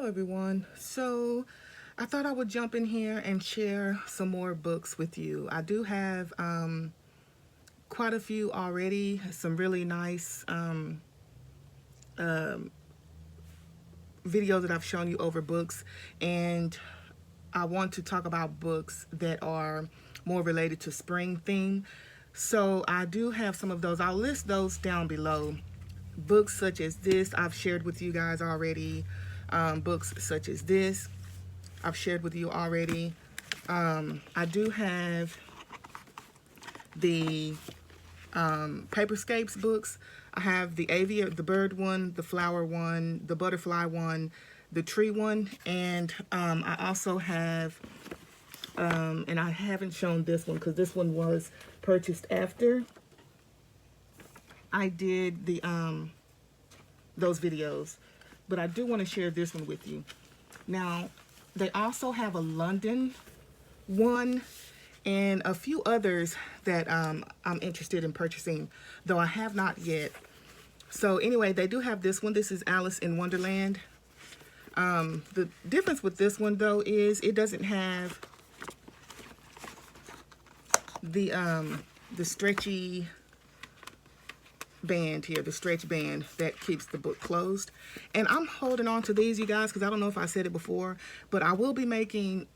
everyone. So I thought I would jump in here and share some more books with you. I do have quite a few already, some really nice videos that I've shown you over books, and I want to talk about books that are more related to spring theme. So I do have some of those. I'll list those down below. Books such as this I've shared with you guys already. Books such as this I've shared with you already. I do have the Paperscapes books. I have the the bird one, the flower one, the butterfly one, the tree one, and I also have, and I haven't shown this one because this one was purchased after I did the those videos, but I do want to share this one with you. Now, they also have a London one and a few others that I'm interested in purchasing, though I have not yet. So anyway, they do have this one. This is Alice in Wonderland. The difference with this one, though, is it doesn't have the stretchy band here, the stretch band that keeps the book closed. And I'm holding on to these, you guys, because I don't know if I said it before, but I will be making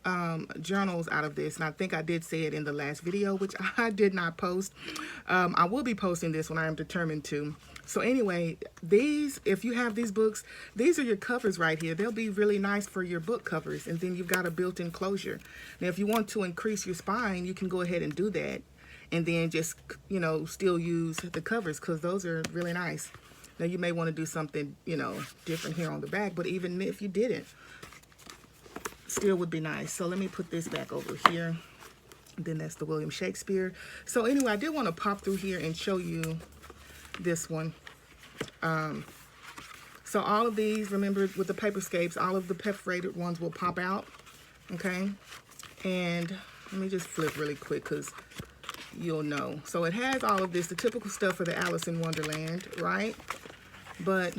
journals out of this, and I think I did say it in the last video, which I did not post. I will be posting this when I am determined to. So anyway, these, if you have these books, these are your covers right here. They'll be really nice for your book covers, and then you've got a built-in closure. Now, if you want to increase your spine, you can go ahead and do that, and then just, you know, still use the covers, because those are really nice. Now, you may want to do something, you know, different here on the back, but even if you didn't, still would be nice. So let me put this back over here. And then that's the William Shakespeare. So anyway, I did want to pop through here and show you this one. So all of these, remember, with the Paperscapes, all of the perforated ones will pop out, okay? And let me just flip really quick because you'll know. So it has all of this, the typical stuff for the Alice in Wonderland, right? But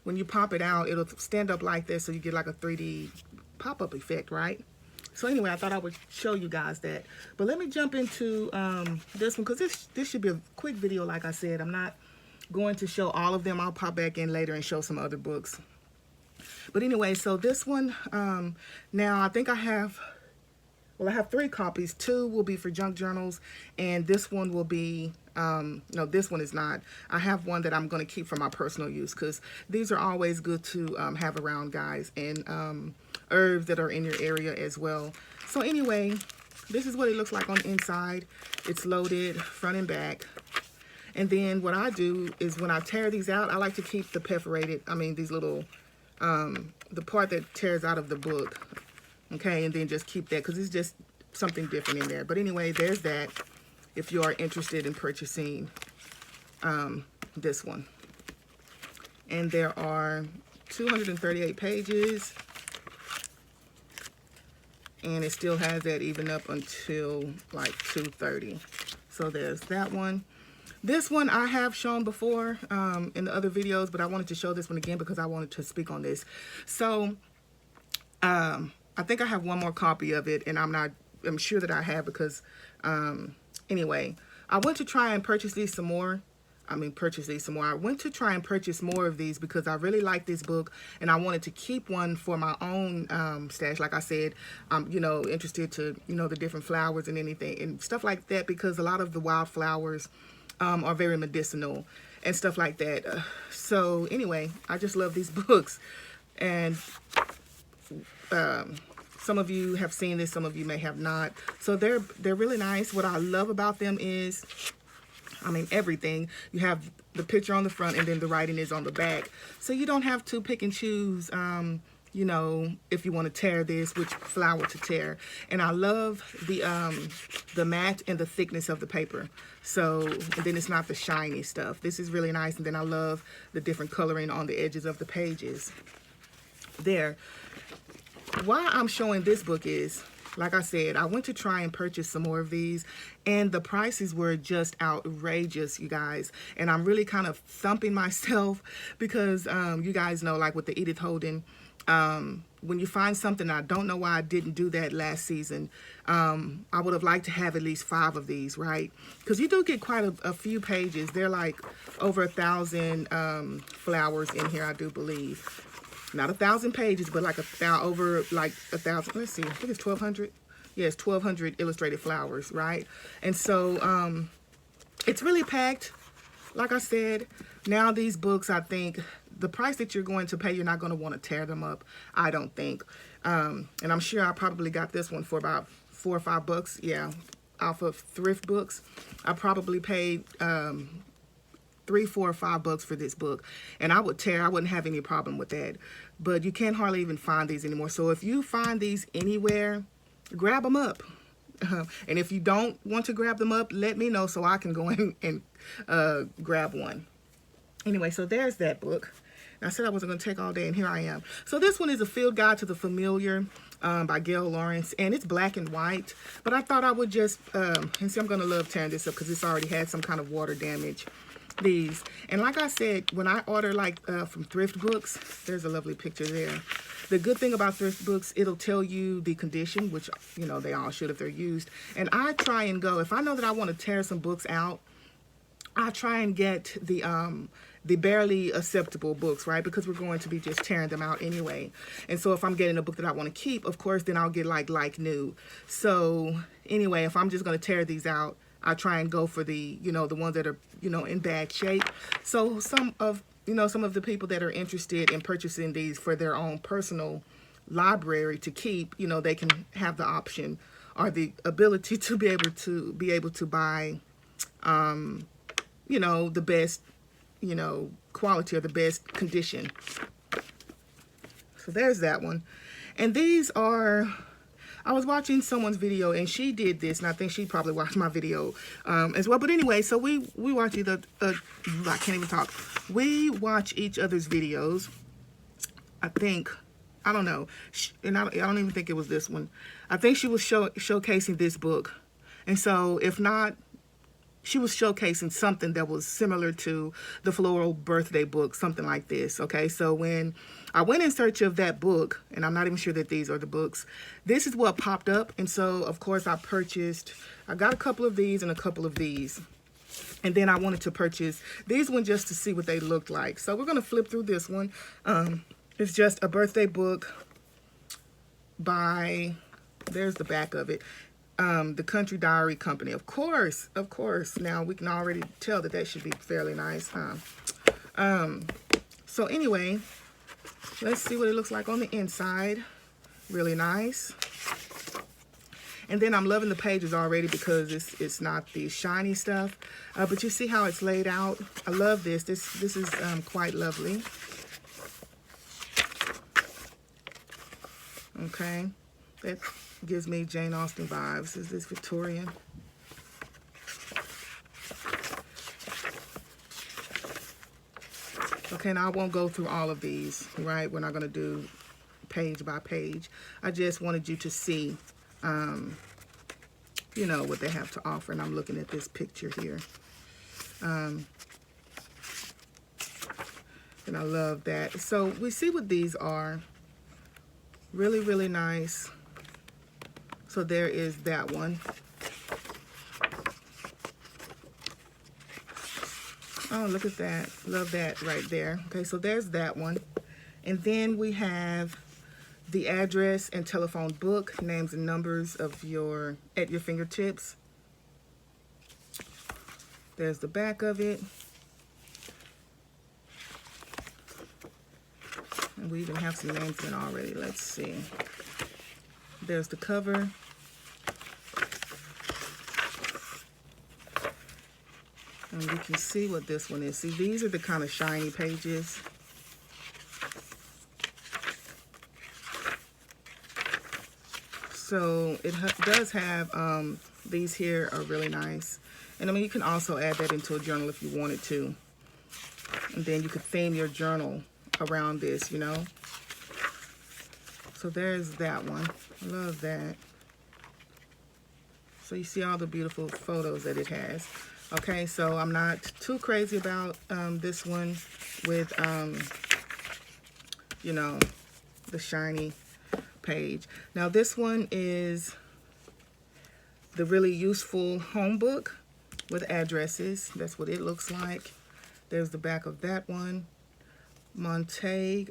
when you pop it out, it'll stand up like this, so you get like a 3D pop-up effect, right? So anyway, I thought I would show you guys that. But let me jump into this one, because this should be a quick video, like I said. I'm not going to show all of them. I'll pop back in later and show some other books. But anyway, so this one, now I think I have, well, I have 3 copies. 2 will be for junk journals, and this one will be, no, this one is not. I have one that I'm going to keep for my personal use, because these are always good to have around, guys, and herbs that are in your area as well. So anyway, this is what it looks like on the inside. It's loaded front and back. And then what I do is when I tear these out, I like to keep the perforated, these little, the part that tears out of the book. Okay, and then just keep that, because it's just something different in there. But anyway, there's that if you are interested in purchasing this one. And there are 238 pages. And it still has that even up until like 2:30. So there's that one. This one I have shown before in the other videos, but I wanted to show this one again because I wanted to speak on this. So I think I have one more copy of it, and I'm sure that I have, because anyway, I went to try and purchase these some more. I went to try and purchase more of these because I really like this book, and I wanted to keep one for my own stash. Like I said, I'm, interested to, the different flowers and anything and stuff like that, because a lot of the wildflowers are very medicinal and stuff like that. So anyway, I just love these books, and some of you have seen this, some of you may have not. So they're really nice. What I love about them is, everything. You have the picture on the front, and then the writing is on the back. So you don't have to pick and choose, if you want to tear this, which flower to tear. And I love the matte and the thickness of the paper. So, and then it's not the shiny stuff. This is really nice. And then I love the different coloring on the edges of the pages. There. Why I'm showing this book is, like I said, I went to try and purchase some more of these, and the prices were just outrageous, you guys. And I'm really kind of thumping myself because you guys know, like with the Edith Holden When you find something, I don't know why I didn't do that last season. I would have liked to have at least 5 of these, right? Because you do get quite a few pages. They're like over 1,000 flowers in here, I do believe. Not 1,000 pages, but like over like 1,000. Let's see, I think it's 1,200. Yes, 1,200 illustrated flowers, right? And so it's really packed. Like I said, now these books, I think the price that you're going to pay, you're not going to want to tear them up, I don't think. And I'm sure I probably got this one for about $4 or $5. Yeah, off of thrift books. I probably paid $3, $4, or $5 for this book, and I wouldn't have any problem with that. But you can't hardly even find these anymore. So if you find these anywhere, grab them up. And if you don't want to grab them up, let me know so I can go in and grab one. Anyway, so there's that book. I said I wasn't going to take all day, and here I am. So this one is A Field Guide to the Familiar by Gail Lawrence, and it's black and white. But I thought I would just, and see, I'm going to love tearing this up because it's already had some kind of water damage. These. And like I said, when I order like from thrift books, there's a lovely picture there. The good thing about thrift books, it'll tell you the condition, which, you know, they all should if they're used. And I try and go, if I know that I want to tear some books out, I try and get the barely acceptable books, right? Because we're going to be just tearing them out anyway. And so if I'm getting a book that I want to keep, of course, then I'll get like new. So anyway, if I'm just going to tear these out, I try and go for the, you know, the ones that are, you know, in bad shape. So some of the people that are interested in purchasing these for their own personal library to keep, you know, they can have the option or the ability to be able to buy, you know, the best, you know, quality or the best condition. So there's that one. And these are, I was watching someone's video and she did this, and I think she probably watched my video as well. But anyway, so we watch either, I can't even talk. We watch each other's videos. I think, I don't know, and I don't even think it was this one. I think she was showcasing this book. And so if not, she was showcasing something that was similar to the Floral birthday book, something like this, okay? So when I went in search of that book, and I'm not even sure that these are the books, this is what popped up. And so, of course, I got a couple of these and a couple of these. And then I wanted to purchase these ones just to see what they looked like. So we're going to flip through this one. It's just a birthday book by, there's the back of it. The Country Diary Company. Of course. Now we can already tell that should be fairly nice, huh? So anyway, let's see what it looks like on the inside. Really nice. And then I'm loving the pages already because it's not the shiny stuff. But you see how it's laid out. I love this. This is quite lovely. Okay. That gives me Jane Austen vibes. Is this Victorian? Okay, now I won't go through all of these, right? We're not going to do page by page. I just wanted you to see, you know, what they have to offer. And I'm looking at this picture here. And I love that. So we see what these are. Really, really nice. So there is that one. Oh, look at that. Love that right there. Okay, so there's that one. And then we have the address and telephone book, names and numbers of at your fingertips. There's the back of it. And we even have some names in already. Let's see. There's the cover. And you can see what this one is. See, these are the kind of shiny pages. So it does have, these here are really nice. And I mean, you can also add that into a journal if you wanted to. And then you could theme your journal around this, you know. So there's that one. I love that. So you see all the beautiful photos that it has. Okay, so I'm not too crazy about this one with, you know, the shiny page. Now this one is the really useful home book with addresses. That's what it looks like. There's the back of that one. Montague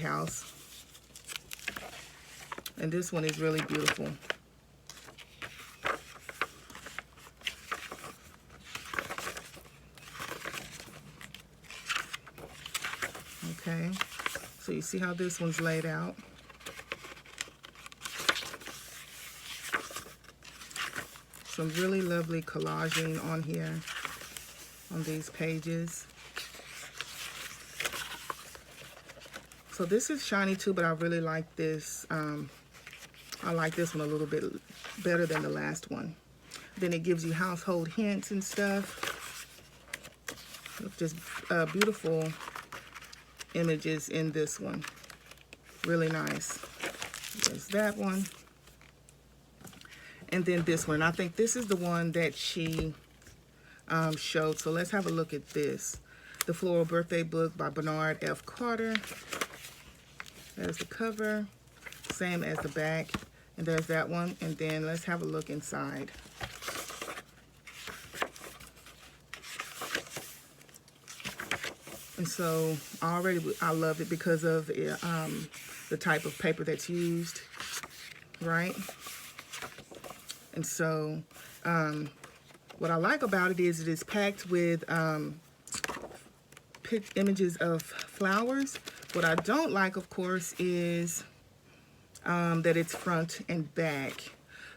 House. And this one is really beautiful. Okay, so you see how this one's laid out. Some really lovely collaging on here, on these pages. So this is shiny too, but I really like this. I like this one a little bit better than the last one. Then it gives you household hints and stuff. Just beautiful images in this one. Really nice. There's that one. And then this one. I think this is the one that she showed. So let's have a look at this. The Floral Birthday Book by Bernard F. Carter. There's the cover. Same as the back. And there's that one. And then let's have a look inside. And so I love it because of the type of paper that's used, right? And so what I like about it is packed with images of flowers. What I don't like, of course, is that it's front and back.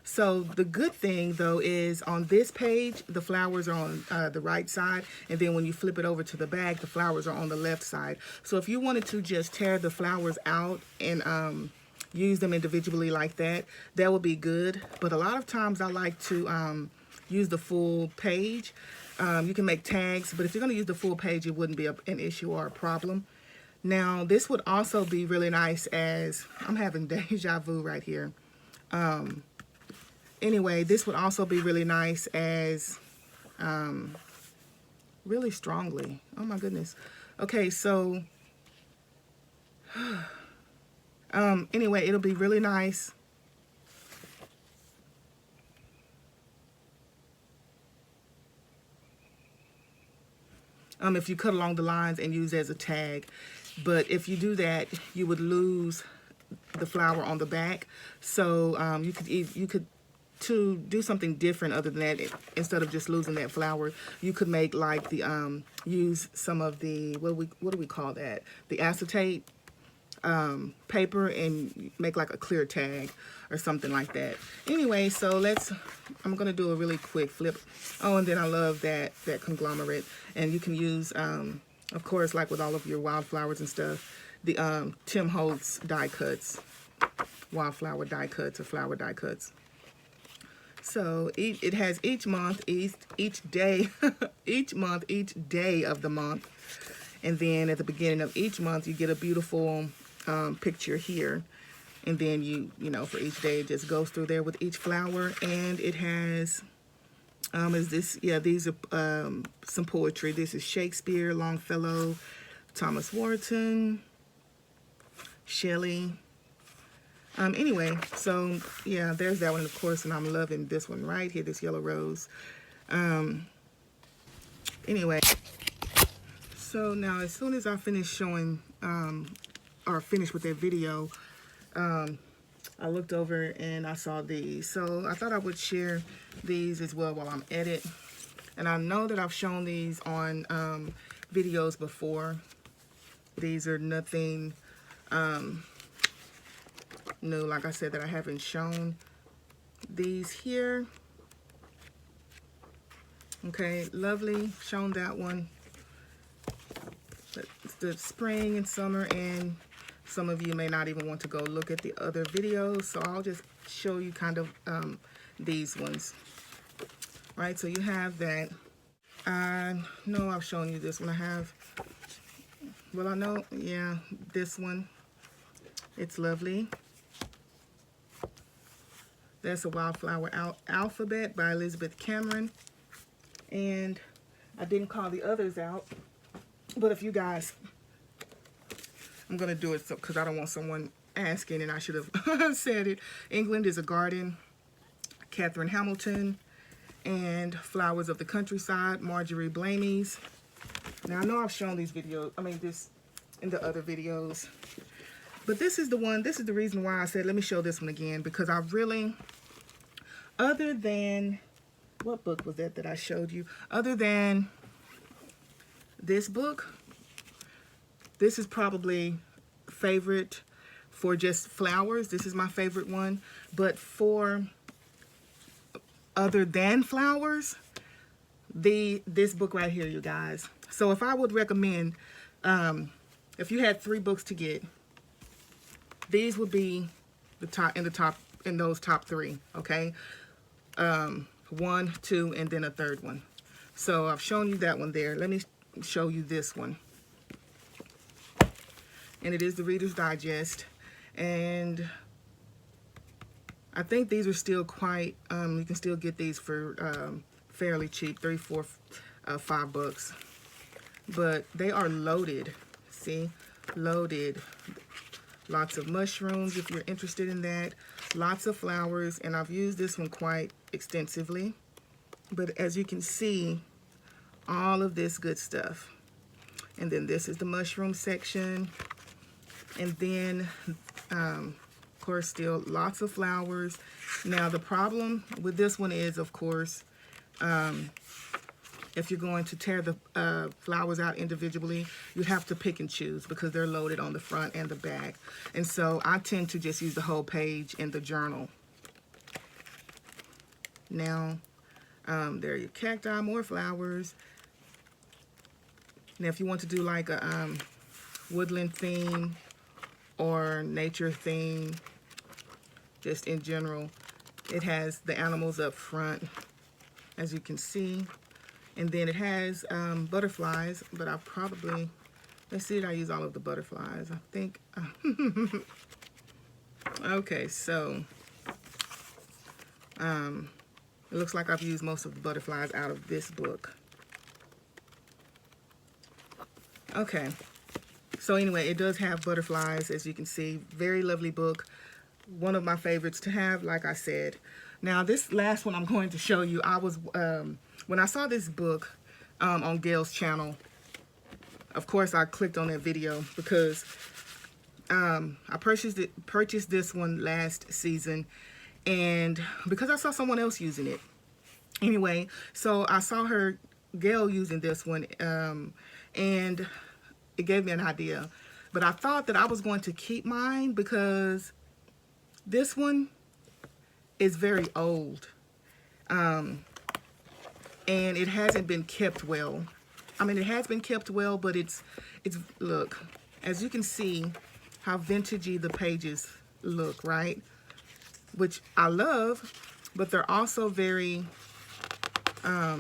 So the good thing though is on this page, the flowers are on the right side, and then when you flip it over to the back, the flowers are on the left side. So if you wanted to just tear the flowers out and use them individually like that, that would be good. But a lot of times I like to use the full page. You can make tags, but if you're going to use the full page, it wouldn't be an issue or a problem. Now, this would also be really nice as, I'm having deja vu right here. Anyway, this would also be really nice as, really strongly. Oh my goodness. Okay, so, anyway, it'll be really nice. If you cut along the lines and use it as a tag. But if you do that, you would lose the flower on the back. So you could to do something different other than that, instead of just losing that flower, you could make like the use some of the what do we call that? The acetate paper and make like a clear tag or something like that. Anyway, so I'm gonna do a really quick flip. Oh, and then I love that conglomerate, and you can use of course, like with all of your wildflowers and stuff, the Tim Holtz die cuts, wildflower die cuts or flower die cuts. So it has each month, each day, each month, each day of the month. And then at the beginning of each month, you get a beautiful picture here. And then you know, for each day, it just goes through there with each flower. And it has, these are some poetry. This is Shakespeare, Longfellow, Thomas Warton, Shelley. Anyway, so yeah, there's that one, of course, and I'm loving this one right here, this yellow rose. Anyway, so now as soon as I finish showing, or finish with that video, I looked over and I saw these. So I thought I would share these as well while I'm at it. And I know that I've shown these on videos before. These are nothing new, like I said, that I haven't shown. These here, okay, lovely, shown that one. It's the spring and summer, and some of you may not even want to go look at the other videos, so I'll just show you kind of these ones. Right, so you have that. I know I've shown you this one. I have, well, I know, yeah, this one. It's lovely. That's a Wildflower Alphabet by Elizabeth Cameron. And I didn't call the others out, but if you guys I'm going to do it because I don't want someone asking, and I should have said it. England is a Garden, Catherine Hamilton, and Flowers of the Countryside, Marjorie Blamey's. Now, I know I've shown these videos, this in the other videos, but this is the one, this is the reason why I said, let me show this one again, because I really, other than, what book was that I showed you? Other than this book, this is probably favorite for just flowers. This is my favorite one. But for other than flowers, this book right here, you guys. So if I would recommend, if you had 3 books to get, these would be in those top 3, okay? 1, 2, and then a third one. So I've shown you that one there. Let me show you this one. And it is the Reader's Digest. And I think these are still quite, you can still get these for fairly cheap, 3, 4, $5. But they are loaded. See? Loaded. Lots of mushrooms if you're interested in that. Lots of flowers. And I've used this one quite extensively. But as you can see, all of this good stuff. And then this is the mushroom section. And then, of course, still lots of flowers. Now, the problem with this one is, of course, if you're going to tear the flowers out individually, you have to pick and choose because they're loaded on the front and the back. And so I tend to just use the whole page in the journal. Now, there are your cacti, more flowers. Now, if you want to do like a woodland theme or nature theme, just in general, it has the animals up front, as you can see. And then it has butterflies, but I probably, let's see if I use all of the butterflies. I think, okay, so it looks like I've used most of the butterflies out of this book. Okay, so anyway, it does have butterflies, as you can see. Very lovely book. One of my favorites to have, like I said. Now, this last one I'm going to show you, I was, when I saw this book on Gail's channel, of course, I clicked on that video because I purchased this one last season, and because I saw someone else using it. Anyway, so I saw Gail using this one, and it gave me an idea. But I thought that I was going to keep mine because this one is very old. And it hasn't been kept well. I mean, it has been kept well, but it's look, as you can see how vintagey the pages look, right? Which I love, but they're also very, I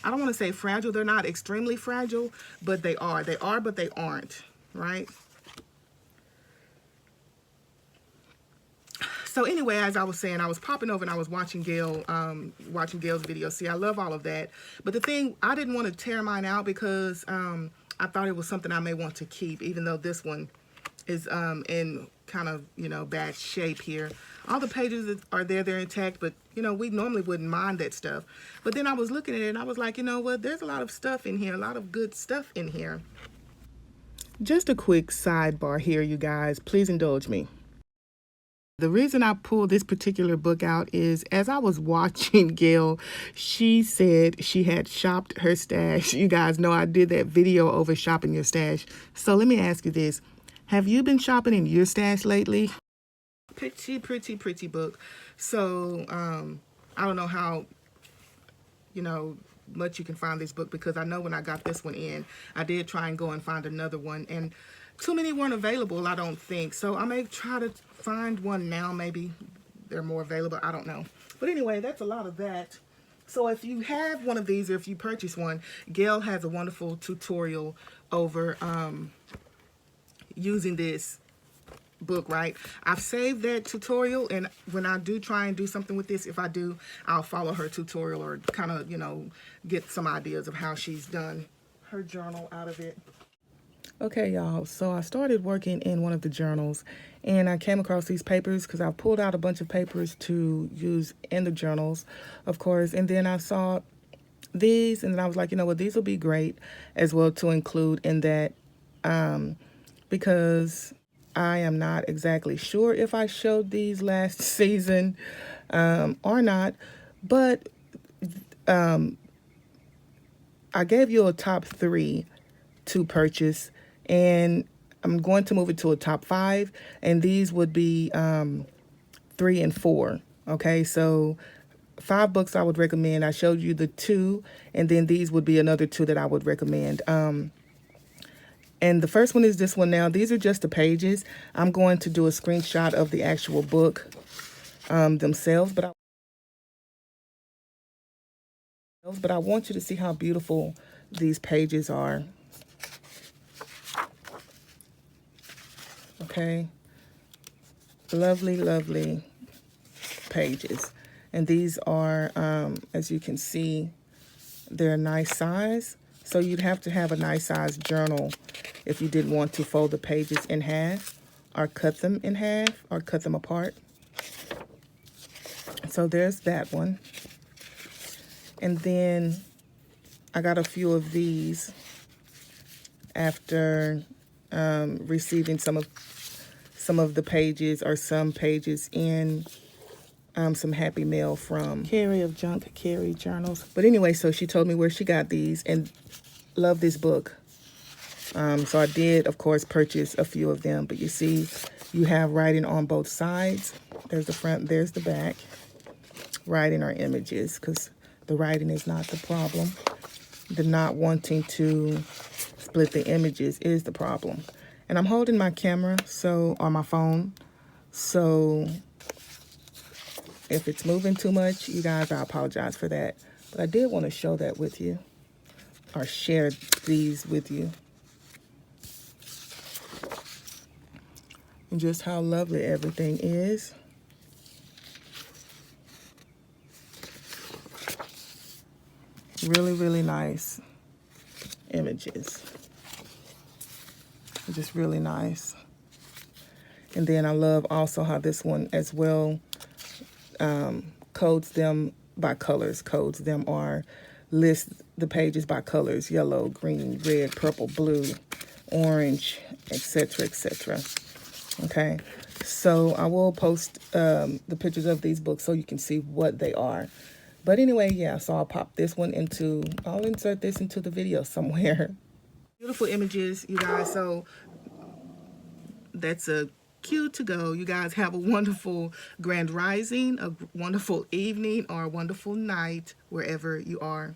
don't want to say fragile. They're not extremely fragile, but they are. They are, but they aren't, right? So anyway, as I was saying, I was popping over and I was watching Gail's video. See, I love all of that. But the thing, I didn't want to tear mine out because I thought it was something I may want to keep, even though this one is in kind of, bad shape here. All the pages are there, they're intact, but, we normally wouldn't mind that stuff. But then I was looking at it and I was like, you know what, there's a lot of stuff in here, a lot of good stuff in here. Just a quick sidebar here, you guys. Please indulge me. The reason I pulled this particular book out is as I was watching Gail, she said she had shopped her stash. You guys know I did that video over shopping your stash. So let me ask you this. Have you been shopping in your stash lately? Pretty, pretty, pretty book. So I don't know how, much you can find this book, because I know when I got this one in, I did try and go and find another one, and too many weren't available, I don't think. So I may try to find one now. Maybe they're more available. I don't know. But anyway, that's a lot of that. So if you have one of these, or if you purchase one, Gail has a wonderful tutorial over using this book, right? I've saved that tutorial, and when I do try and do something with this, if I do, I'll follow her tutorial or kind of, get some ideas of how she's done her journal out of it. Okay, y'all, so I started working in one of the journals, and I came across these papers because I pulled out a bunch of papers to use in the journals, of course, and then I saw these, and then I was like, you know what, these will be great as well to include in that, because I am not exactly sure if I showed these last season or not, but I gave you a top 3 to purchase, and I'm going to move it to a top 5, and these would be 3 and 4. Okay, so 5 books I would recommend. I showed you the 2, and then these would be another 2 that I would recommend. And the first one is this one now. These are just the pages. I'm going to do a screenshot of the actual book themselves, but I want you to see how beautiful these pages are. Okay, lovely, lovely pages. And these are, as you can see, they're a nice size. So you'd have to have a nice size journal if you did want to fold the pages in half or cut them in half or cut them apart. So there's that one. And then I got a few of these after receiving some of the pages or some pages in some Happy Mail from Carrie of Junk Carrie Journals. But anyway, so she told me where she got these and love this book. So I did, of course, purchase a few of them. But you see, you have writing on both sides. There's the front, there's the back. Writing or images, because the writing is not the problem. The not wanting to split the images is the problem. And I'm holding my camera, so on my phone, so if it's moving too much, you guys, I apologize for that. But I did want to show that with you, or share these with you. And just how lovely everything is. Really, really nice images. Just really nice. And then I love also how this one as well codes them by colors, codes them or lists the pages by colors: yellow, green, red, purple, blue, orange, etc., etc. Okay, so I will post the pictures of these books so you can see what they are. But anyway, yeah, so I'll pop this one into, I'll insert this into the video somewhere. Beautiful images, you guys. So that's a cue to go. You guys have a wonderful grand rising, a wonderful evening, or a wonderful night wherever you are.